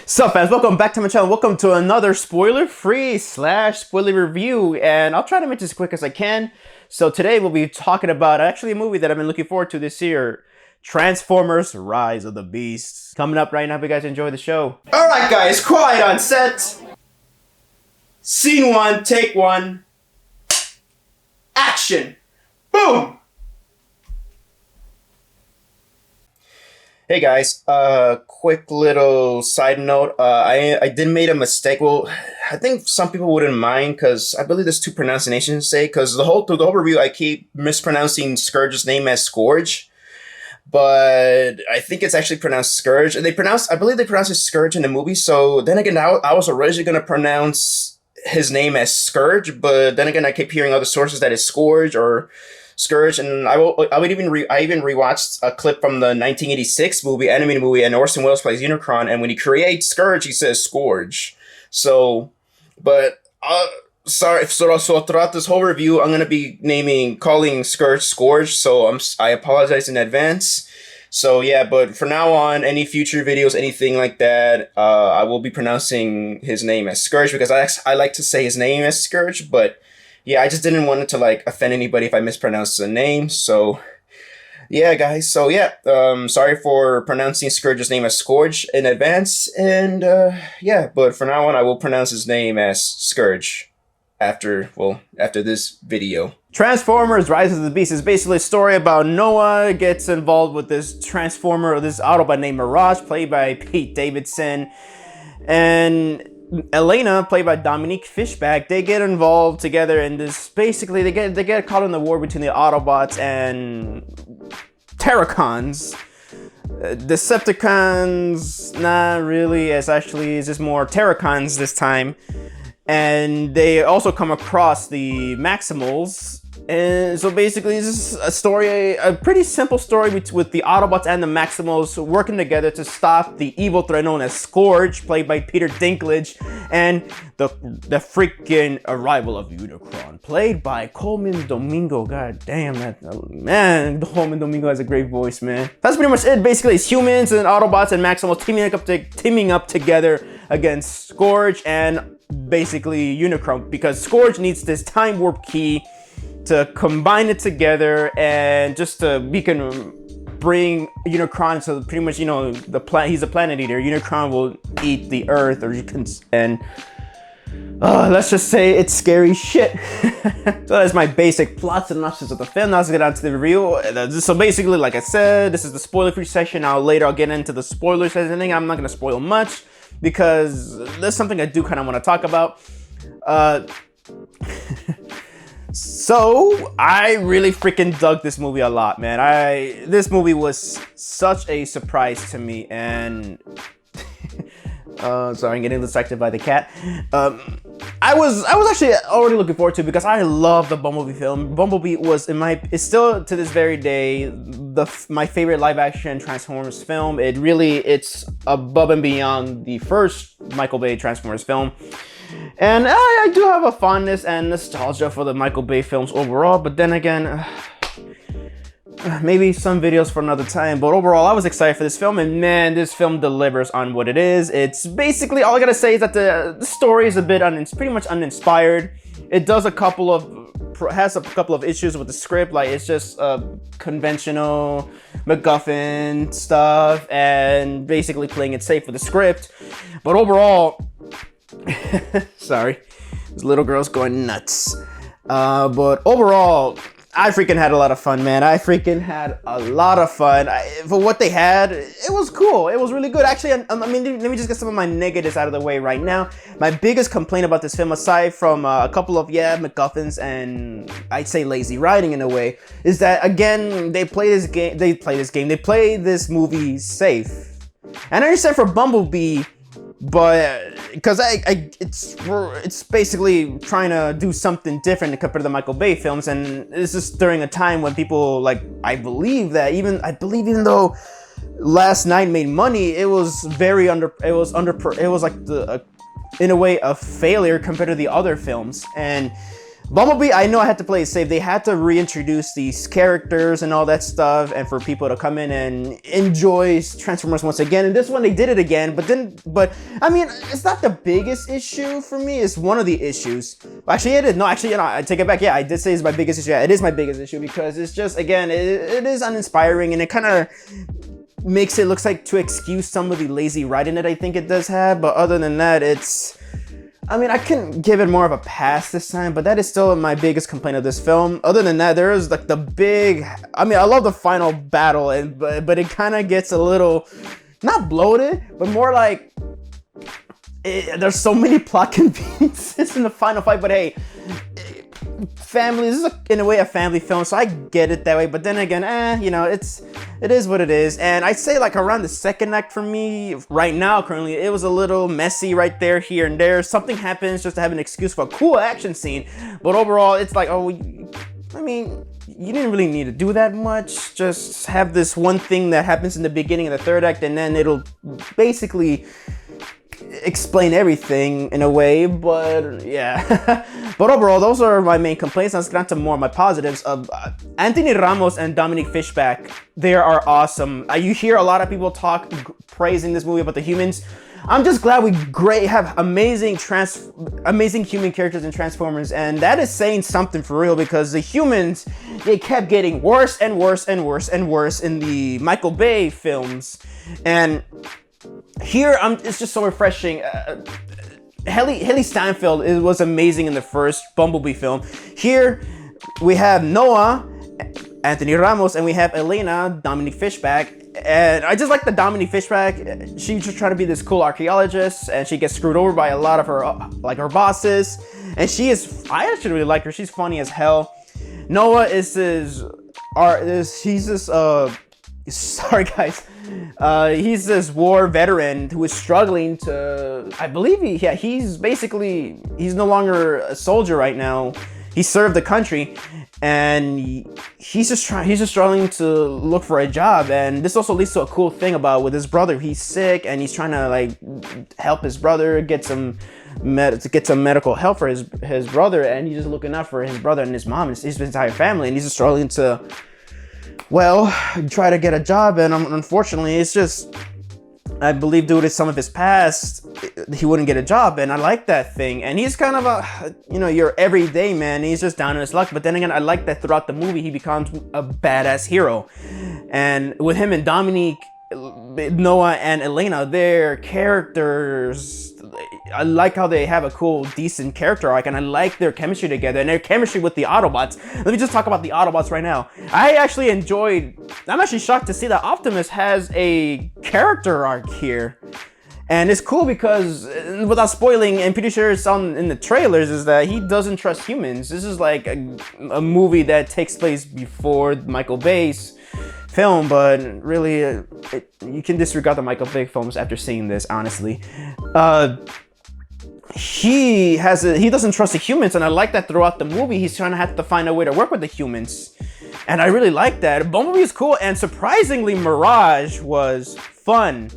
Sup fans, welcome back to my channel. Welcome to another spoiler-free / spoiler review, and I'll try to make this as quick as I can. So today we'll be talking about actually a movie that I've been looking forward to this year, Transformers: Rise of the Beasts. Coming up right now. Hope you guys enjoy the show. Alright guys, quiet on set. Scene 1, take 1. Action. Boom! Hey guys, quick little side note. I did make a mistake. Well, I think some people wouldn't mind because I believe there's two pronunciations say, because through the whole review I keep mispronouncing Scourge's name as Scourge, but I think it's actually pronounced Scourge. I believe they pronounce it Scourge in the movie. So then again, I was originally gonna pronounce his name as Scourge, but then again I keep hearing other sources that it's Scourge or Scourge, and I even rewatched a clip from the 1986 animated movie, and Orson Welles plays Unicron, and when he creates Scourge, he says Scourge. So, but sorry. So throughout this whole review, I'm gonna be calling Scourge. So I apologize in advance. So yeah, but from now on, any future videos, anything like that, I will be pronouncing his name as Scourge because I like to say his name as Scourge, but. Yeah, I just didn't want it to like offend anybody if I mispronounced the name. So, yeah, guys. So yeah, sorry for pronouncing Scourge's name as Scourge in advance. And yeah, but from now on, I will pronounce his name as Scourge after this video. Transformers: Rise of the Beast is basically a story about Noah gets involved with this Transformer, this Autobot named Mirage, played by Pete Davidson, and Elena, played by Dominique Fishback. They get involved together in this. Basically, they get caught in the war between the Autobots and Terracons. Decepticons, not really. It's just more Terracons this time. And they also come across the Maximals. And so basically, this is a story, a pretty simple story with the Autobots and the Maximals working together to stop the evil threat known as Scourge, played by Peter Dinklage, and the freaking arrival of Unicron, played by Coleman Domingo. God damn, that man, Coleman Domingo has a great voice, man. That's pretty much it. Basically, it's humans and Autobots and Maximals teaming up together against Scourge and basically Unicron, because Scourge needs this time warp key to combine it together, and just to bring Unicron. So pretty much, he's a planet eater. Unicron will eat the Earth, and let's just say it's scary shit. So that's my basic plot synopsis of the film. Now let's get on to the review. So basically, like I said, this is the spoiler-free section. Now later I'll get into the spoilers and everything. I'm not gonna spoil much because there's something I do kind of want to talk about. So I really freaking dug this movie a lot, man. This movie was such a surprise to me, and sorry, I'm getting distracted by the cat. I was actually already looking forward to it because I love the Bumblebee film. Bumblebee is still to this very day my favorite live action Transformers film. It's above and beyond the first Michael Bay Transformers film. And I do have a fondness and nostalgia for the Michael Bay films overall, but then again, maybe some videos for another time. But overall, I was excited for this film, and man, this film delivers on what it is. It's basically, all I gotta say is that the story is pretty much uninspired. It has a couple of issues with the script, like it's just conventional MacGuffin stuff and basically playing it safe with the script. But overall, sorry, this little girl's going nuts. But overall, I freaking had a lot of fun, man. I freaking had a lot of fun. For what they had, it was cool. It was really good. Actually, I mean, let me just get some of my negatives out of the way right now. My biggest complaint about this film, aside from a couple of, MacGuffins and I'd say lazy writing in a way, is that, again, they play this movie safe. And I understand for Bumblebee, but because it's basically trying to do something different compared to the Michael Bay films, and this is during a time when people I believe even though Last Night made money, it was in a way a failure compared to the other films. And Bumblebee, I know I had to play it safe. They had to reintroduce these characters and all that stuff, and for people to come in and enjoy Transformers once again. And this one, they did it again, but I mean, it's not the biggest issue for me. It's one of the issues. Actually, it is. No, actually, you know, I take it back. Yeah, I did say it's my biggest issue. Yeah, it is my biggest issue because it's just, again, it is uninspiring, and it kind of makes it looks like to excuse some of the lazy writing that I think it does have. But other than that, I mean, I can give it more of a pass this time, but that is still my biggest complaint of this film. Other than that, there is like the big, I mean, I love the final battle, but it kind of gets a little, not bloated, but more like, there's so many plot conveniences in the final fight, but hey, family, this is in a way a family film, so I get it that way. But then again, you know, it is what it is. And I'd say like around the second act for me right now, currently, it was a little messy right there, here and there. Something happens just to have an excuse for a cool action scene, but overall it's like, oh, I mean, you didn't really need to do that much. Just have this one thing that happens in the beginning of the third act, and then it'll basically explain everything in a way. But yeah. But overall, those are my main complaints. Let's get on to more of my positives. Anthony Ramos and Dominic Fishback, they are awesome. You hear a lot of people praising this movie about the humans. I'm just glad we have amazing human characters in Transformers, and that is saying something for real, because the humans, they kept getting worse and worse and worse and worse in the Michael Bay films. And here, it's just so refreshing. Haley Steinfeld was amazing in the first Bumblebee film. Here, we have Noah, Anthony Ramos, and we have Elena, Dominic Fishback. And I just like the Dominic Fishback. She's just trying to be this cool archaeologist, and she gets screwed over by a lot of her bosses. And I actually really like her. She's funny as hell. Noah is sorry guys. He's this war veteran who is struggling to, I believe he's no longer a soldier right now. He served the country, and he's just struggling to look for a job. And this also leads to a cool thing with his brother. He's sick, and he's trying to like help his brother get some medical help for his brother, and he's just looking out for his brother and his mom and his entire family, and he's just struggling to, well, try to get a job. And unfortunately, it's just, I believe due to some of his past, he wouldn't get a job. And I like that thing. And he's kind of your everyday man. He's just down in his luck. But then again, I like that throughout the movie, he becomes a badass hero. And with him and Dominique, Noah and Elena, their characters, I like how they have a cool, decent character arc, and I like their chemistry together and their chemistry with the Autobots. Let me just talk about the Autobots right now. I'm actually shocked to see that Optimus has a character arc here. And it's cool because, without spoiling, I'm pretty sure it's in the trailers, is that he doesn't trust humans. This is like a movie that takes place before Michael Bay's film, but really, you can disregard the Michael Bay films after seeing this, honestly. He doesn't trust the humans, and I like that throughout the movie. He's trying to have to find a way to work with the humans, and I really like that. Bumblebee is cool, and surprisingly, Mirage was fun.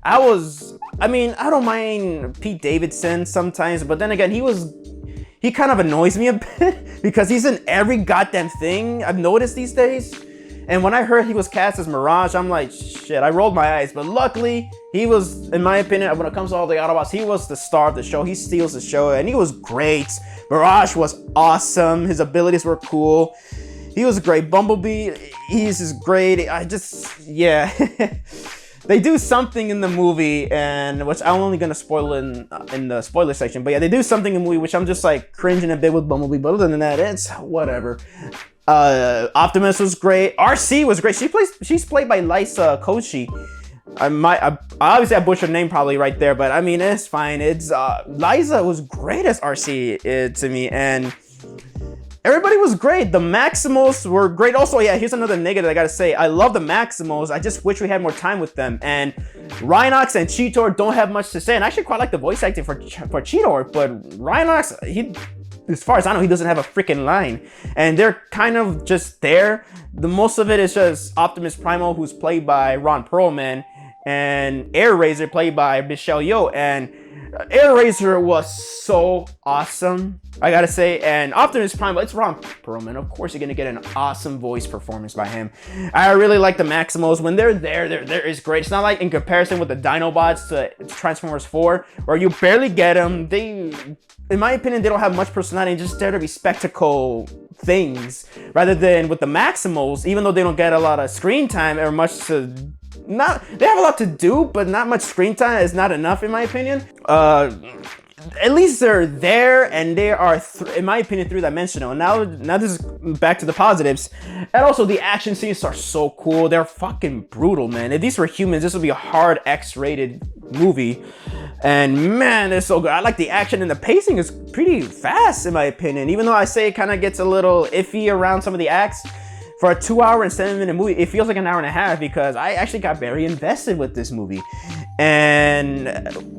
I don't mind Pete Davidson sometimes, but then again, he kind of annoys me a bit because he's in every goddamn thing I've noticed these days. And when I heard he was cast as Mirage, I'm like, shit, I rolled my eyes. But luckily, he was, in my opinion, when it comes to all the Autobots, he was the star of the show. He steals the show, and he was great. Mirage was awesome. His abilities were cool. He was great. Bumblebee, he's just great. Yeah. They do something in the movie, and which I'm only gonna spoil in the spoiler section. But yeah, they do something in the movie which I'm just like cringing a bit with Bumblebee. But other than that, it's whatever. Optimus was great. RC was great. She's played by Lisa Koshy. Obviously I butchered her name probably right there, but I mean, it's fine. Liza was great as RC to me, and everybody was great. The Maximals were great. Also, yeah, here's another negative I gotta say. I love the Maximals. I just wish we had more time with them. And Rhinox and Cheetor don't have much to say, and I actually quite like the voice acting for Cheetor, but Rhinox, as far as I know, he doesn't have a freaking line. And they're kind of just there. The most of it is just Optimus Primal, who's played by Ron Perlman, and Air Razor, played by Michelle Yeoh. And Air Razor was so awesome, I gotta say. And Optimus Prime, it's Ron Perlman. Of course, you're gonna get an awesome voice performance by him. I really like the Maximals. When they're there is great. It's not like in comparison with the Dinobots to Transformers 4, where you barely get them. They, in my opinion, they don't have much personality, just there to be spectacle things. Rather than with the Maximals, even though they don't get a lot of screen time or much to... they have a lot to do, but not much screen time is not enough in my opinion. At least they're there, and they are, in my opinion, three-dimensional. Now this is back to the positives. And also, the action scenes are so cool. They're fucking brutal, man. If these were humans, this would be a hard X-rated movie. And man, it's so good. I like the action, and the pacing is pretty fast, in my opinion. Even though I say it kind of gets a little iffy around some of the acts. For a 2-hour and 7-minute movie, it feels like an hour and a half because I actually got very invested with this movie. And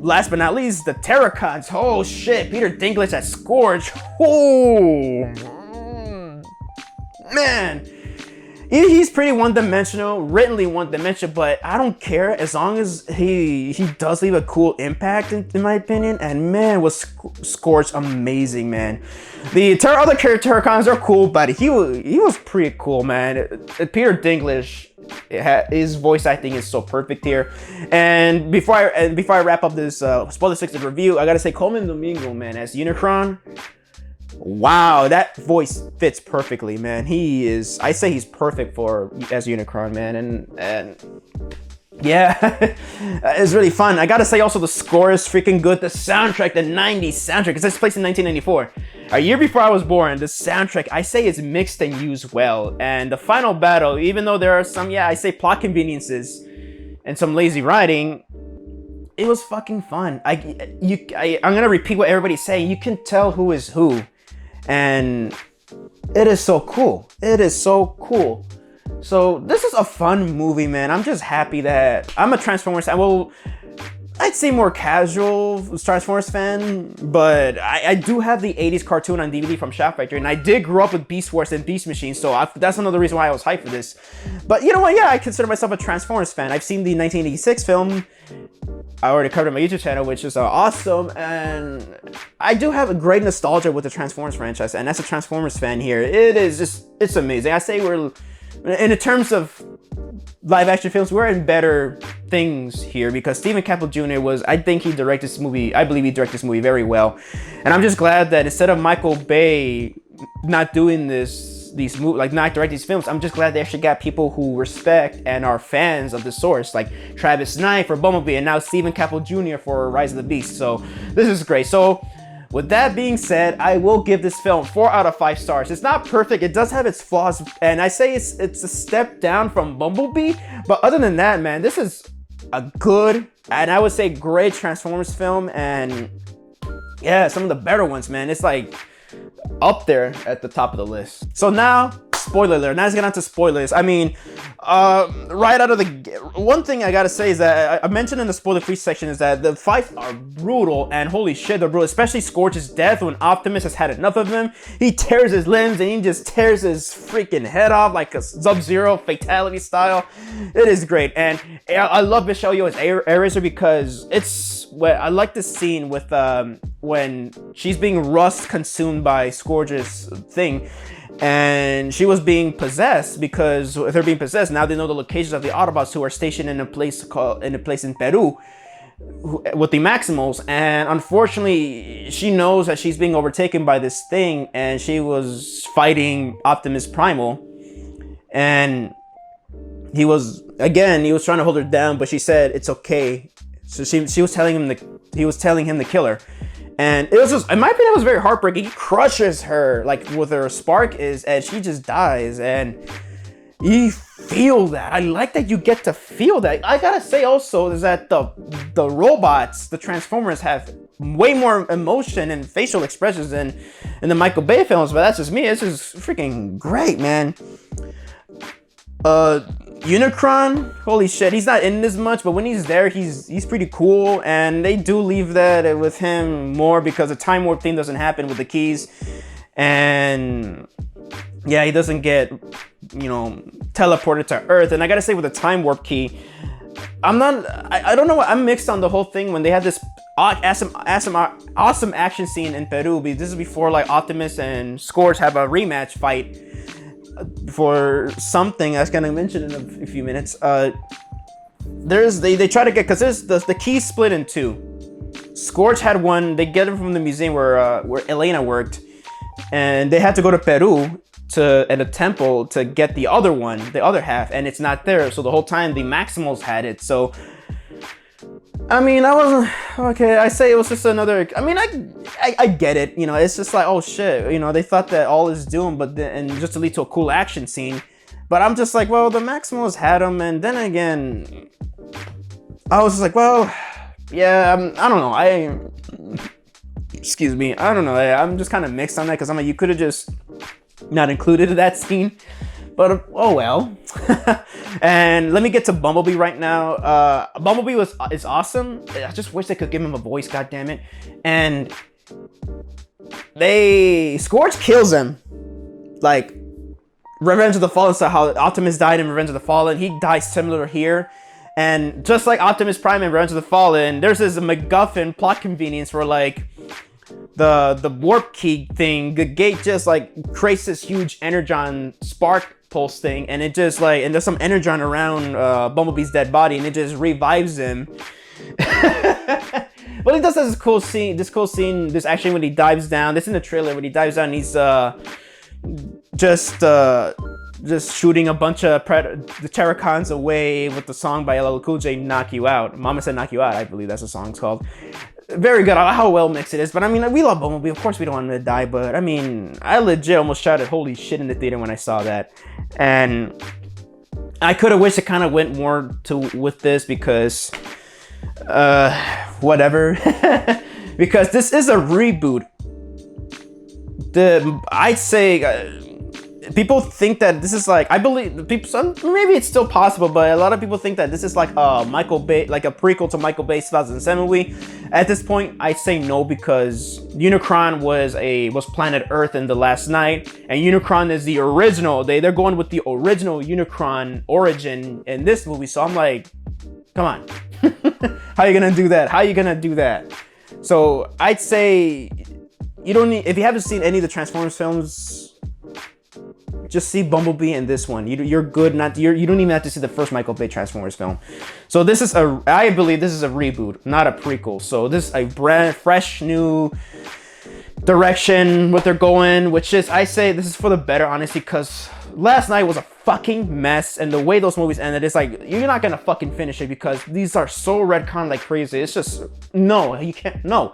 last but not least, the Terracons. Oh shit, Peter Dinklage as Scourge. Oh man, he's pretty one-dimensional, writtenly one-dimensional, but I don't care as long as he does leave a cool impact in my opinion. And man, was Scourge amazing, man. The other Terracons are cool, but he was pretty cool, man. Peter Dinklage, his voice acting is so perfect here. And before I wrap up this spoiler section review, I gotta say Coleman Domingo, man, as Unicron. Wow, that voice fits perfectly, man. I say he's perfect as Unicron, man. And yeah, it's really fun. I gotta say also the score is freaking good. The soundtrack, the 90s soundtrack, because this placed in 1994. A year before I was born, the soundtrack, I say, is mixed and used well. And the final battle, even though there are some, I say plot conveniences and some lazy writing, it was fucking fun. I'm gonna repeat what everybody's saying. You can tell who is who. And it is so cool. It is so cool. So this is a fun movie, man. I'm just happy that I'm a Transformers fan. Well, I'd say more casual Transformers fan, but I do have the 80s cartoon on DVD from Shout Factory, and I did grow up with Beast Wars and Beast Machine, so that's another reason why I was hyped for this. But you know what? Yeah, I consider myself a Transformers fan. I've seen the 1986 film. I already covered on my YouTube channel, which is awesome, and I do have a great nostalgia with the Transformers franchise, and as a Transformers fan here, it's amazing. I say in terms of live action films, we're in better things here because Stephen Campbell Jr. I believe he directed this movie very well. And I'm just glad that instead of Michael Bay not doing not directing these films, I'm just glad they actually got people who respect and are fans of the source, like Travis Knight for Bumblebee and now Stephen Campbell Jr. for Rise of the Beast. So this is great. So with that being said, I will give this film 4 out of 5 stars. It's not perfect. It does have its flaws, and I say it's a step down from Bumblebee. But other than that, man, this is a good, and I would say great Transformers film. And yeah, some of the better ones, man. It's like up there at the top of the list. So now, spoiler alert. Now let's get on to spoilers. I mean, right out of the... One thing I gotta say is that I mentioned in the spoiler-free section is that the fights are brutal, and holy shit, they're brutal. Especially Scourge's death when Optimus has had enough of him. He tears his limbs and he just tears his freaking head off like a Sub-Zero fatality style. It is great. And I love Michelle Yeoh's Air Razor because I like this scene with when she's being rust consumed by Scourge's thing. And she was being possessed because if they're being possessed, now they know the locations of the Autobots who are stationed in a place in Peru with the Maximals. And unfortunately, she knows that she's being overtaken by this thing, and she was fighting Optimus Primal. And he was trying to hold her down, but she said it's okay. So she was telling him to kill her. And it was just, in my opinion, it was very heartbreaking. He crushes her, like, with her spark and she just dies. And you feel that. I like that you get to feel that. I gotta say also is that the robots, the Transformers, have way more emotion and facial expressions than in the Michael Bay films. But that's just me. It's just freaking great, man. Unicron, holy shit, he's not in this much, but when he's there, he's pretty cool, and they do leave that with him more because the time warp thing doesn't happen with the keys, and yeah, he doesn't get, teleported to Earth. And I gotta say, with the time warp key, I'm not. I don't know what I'm mixed on the whole thing when they had this awesome action scene in Peru. This is before like Optimus and Scorch have a rematch fight for something I was gonna mention in a few minutes. They try to get, because there's the key split in two. Scorch had one. They get it from the museum where Elena worked, and they had to go to Peru at a temple to get the other one, the other half, and it's not there. So the whole time the Maximals had it. So I mean, I wasn't okay. I say it was just another. I mean, I get it. You know, it's just like, oh shit. You know, they thought that all is doomed, but and just to lead to a cool action scene. But I'm just like, well, the Maximals had them, and then again, I was just like, well, yeah. I don't know. Excuse me. I don't know. I'm just kind of mixed on that because I'm like, you could have just not included that scene. But oh well. And let me get to Bumblebee right now. Bumblebee is awesome. I just wish they could give him a voice, god damn it. And Scorch kills him. Like Revenge of the Fallen style, how Optimus died in Revenge of the Fallen. He dies similar here. And just like Optimus Prime in Revenge of the Fallen, there's this MacGuffin plot convenience where like the warp key thing, the gate just like creates this huge energon spark pulse thing, and it just like, and there's some energon around Bumblebee's dead body, and it just revives him. But he does this cool scene, this actually when he dives down, this in the trailer, when he dives down, he's just shooting a bunch of the Terracons away with the song by LL Cool J, Knock You Out. Mama Said Knock You Out, I believe that's what the song's called. Very good, how well mixed it is. But I mean, we love Bumblebee. Of course we don't want him to die, but I mean, I legit almost shouted holy shit in the theater when I saw that. And I could have wished it kind of went more with this because whatever. Because this is a reboot. I'd say people think that this is like, I believe people, maybe it's still possible, but a lot of people think that this is like Michael Bay, like a prequel to Michael Bay's 2007 movie. At this point, I say no, because Unicron was planet Earth in The Last Night, and Unicron is the original. They're going with the original Unicron origin in this movie. So I'm like, come on, how you gonna do that? How you gonna do that? So I'd say you don't need, if you haven't seen any of the Transformers films, just see Bumblebee in this one. You're good. You don't even have to see the first Michael Bay Transformers film. So this is I believe this is a reboot, not a prequel. So this is a brand fresh new direction what they're going, which is, I say this is for the better, honestly, because Last Night was a fucking mess, and the way those movies ended, it's like you're not gonna fucking finish it because these are so retconned like crazy. It's just no, you can't, no.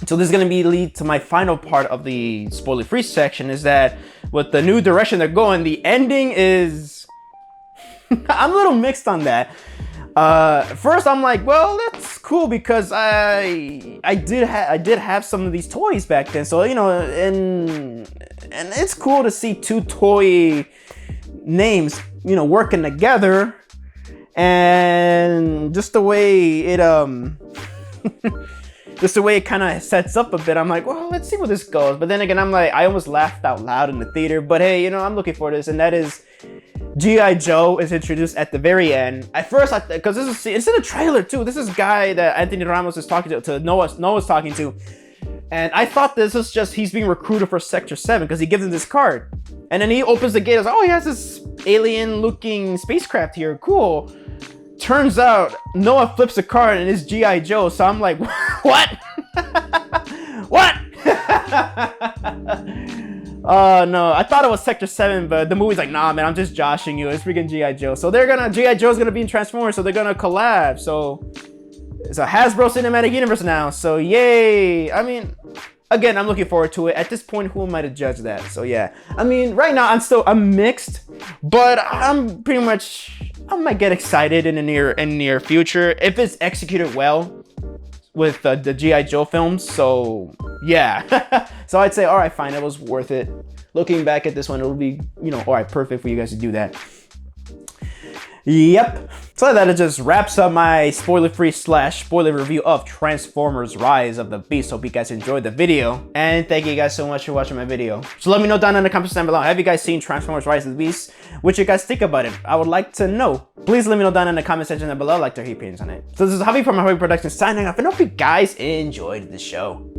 So this is going to lead to my final part of the spoiler-free section, is that with the new direction they're going, the ending is I'm a little mixed on that. First I'm like, well, that's cool because I did have some of these toys back then, so you know, and it's cool to see two toy names, you know, working together, and just the way it just the way it kind of sets up a bit, I'm like, well, let's see where this goes. But then again, I'm like, I almost laughed out loud in the theater. But hey, you know, I'm looking for this, and that is G.I. Joe is introduced at the very end. At first, because it's in a trailer too. This is a guy that Anthony Ramos is talking to Noah's talking to. And I thought this was just he's being recruited for Sector 7 because he gives him this card. And then he opens the gate. I was like, oh, he has this alien-looking spacecraft here. Cool. Turns out Noah flips the card and it's G.I. Joe. So I'm like, what? What? Oh no, I thought it was Sector 7, but the movie's like, nah, man, I'm just joshing you. It's freaking G.I. Joe. So G.I. Joe's gonna be in Transformers, so they're gonna collab. So it's a Hasbro Cinematic Universe now. So yay. I mean, again, I'm looking forward to it. At this point, who am I to judge that? So yeah. I mean, right now I'm mixed, but I'm pretty much, I might get excited in the near future if it's executed well with the G.I. Joe films. So yeah. So I'd say, all right, fine, it was worth it. Looking back at this one, it'll be, you know, all right, perfect for you guys to do that. Yep. So that it just wraps up my spoiler-free / spoiler review of Transformers Rise of the Beast. Hope you guys enjoyed the video. And thank you guys so much for watching my video. So let me know down in the comments down below. Have you guys seen Transformers Rise of the Beast? What you guys think about it? I would like to know. Please let me know down in the comment section down below. I'd like to hear your opinions on it. So this is Javi from my Javi Productions signing off. And I hope you guys enjoyed the show.